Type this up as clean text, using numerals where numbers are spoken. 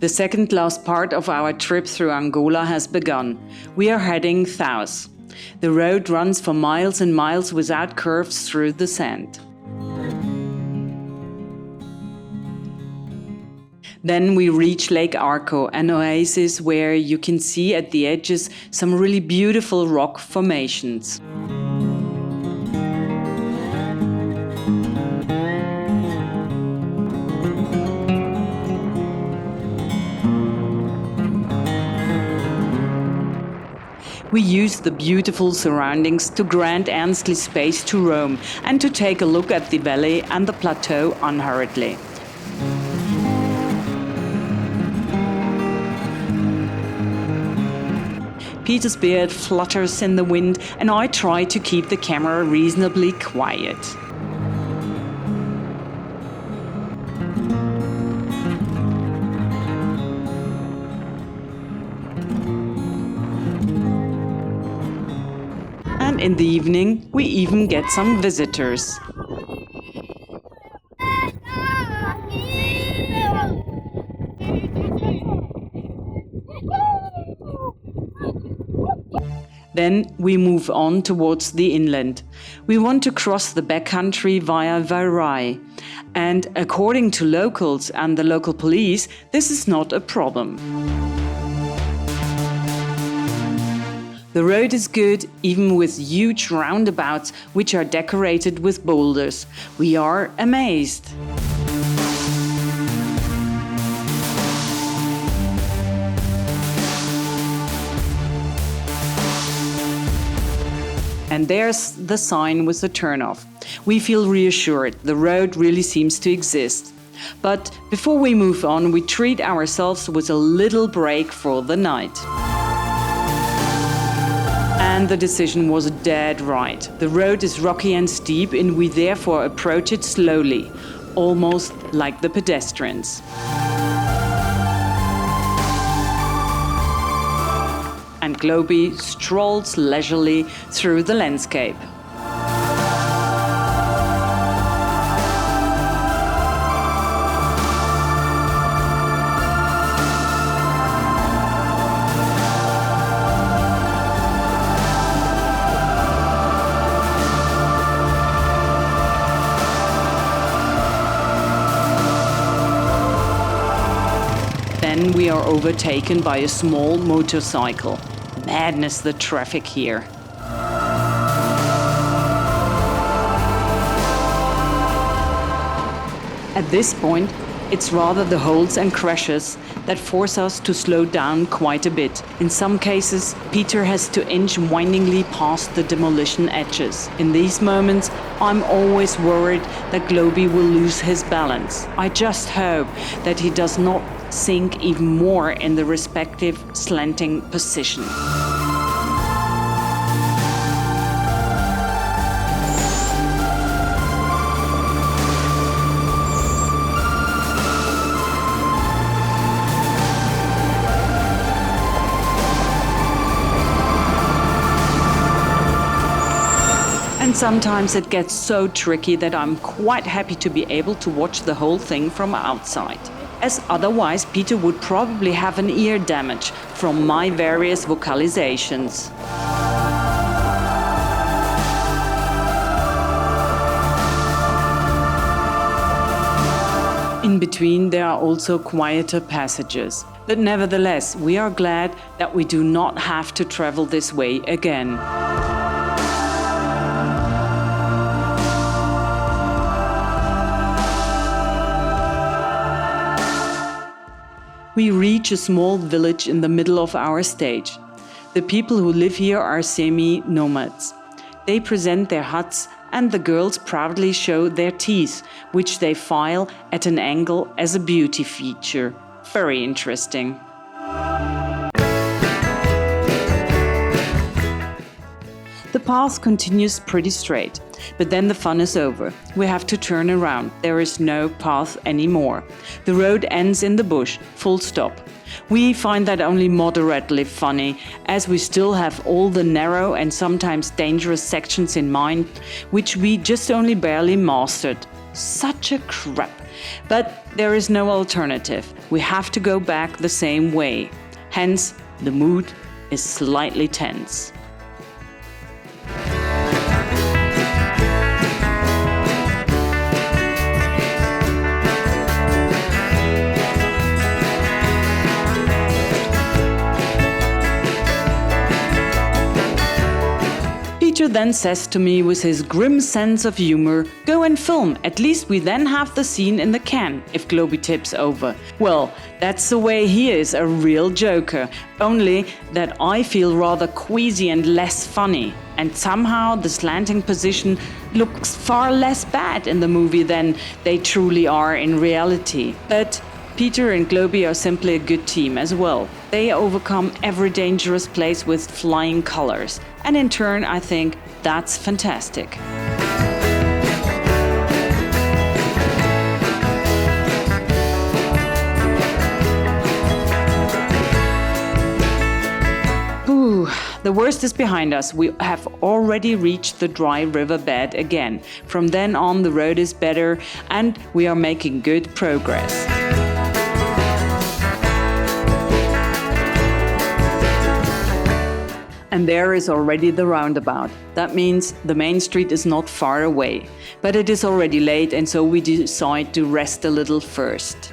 The second last part of our trip through Angola has begun. We are heading south. The road runs for miles and miles without curves through the sand. Then we reach Lake Arco, an oasis where you can see at the edges some really beautiful rock formations. We use the beautiful surroundings to grant Ansley space to roam and to take a look at the valley and the plateau unhurriedly. Peter's beard flutters in the wind, and I try to keep the camera reasonably quiet. And in the evening, we even get some visitors. Then we move on towards the inland. We want to cross the backcountry via Vairai, and according to locals and the local police, this is not a problem. The road is good, even with huge roundabouts which are decorated with boulders. We are amazed. And there's the sign with the turnoff. We feel reassured, the road really seems to exist. But before we move on, we treat ourselves with a little break for the night. And the decision was dead right. The road is rocky and steep, and we therefore approach it slowly, almost like the pedestrians. And Globy strolls leisurely through the landscape. Then we are overtaken by a small motorcycle. Madness, the traffic here. At this point, it's rather the holes and crashes that force us to slow down quite a bit. In some cases, Peter has to inch windingly past the demolition edges. In these moments, I'm always worried that Globy will lose his balance. I just hope that he does not sink even more in the respective slanting position. And sometimes it gets so tricky that I'm quite happy to be able to watch the whole thing from outside, as otherwise Peter would probably have an ear damage from my various vocalizations. In between there are also quieter passages, but nevertheless we are glad that we do not have to travel this way again. We reach a small village in the middle of our stage. The people who live here are semi-nomads. They present their huts and the girls proudly show their teeth, which they file at an angle as a beauty feature. Very interesting. The path continues pretty straight. But then the fun is over. We have to turn around. There is no path anymore. The road ends in the bush, full stop. We find that only moderately funny, as we still have all the narrow and sometimes dangerous sections in mind, which we just only barely mastered. Such a crap. But there is no alternative. We have to go back the same way. Hence, the mood is slightly tense. Peter then says to me with his grim sense of humor, "Go and film, at least we then have the scene in the can, if Globy tips over." Well, that's the way he is, a real joker, only that I feel rather queasy and less funny. And somehow the slanting position looks far less bad in the movie than they truly are in reality. But Peter and Globy are simply a good team as well. They overcome every dangerous place with flying colors. And in turn, I think that's fantastic. The worst is behind us. We have already reached the dry riverbed again. From then on, the road is better and we are making good progress. And there is already the roundabout. That means the main street is not far away. But it is already late, and so we decide to rest a little first.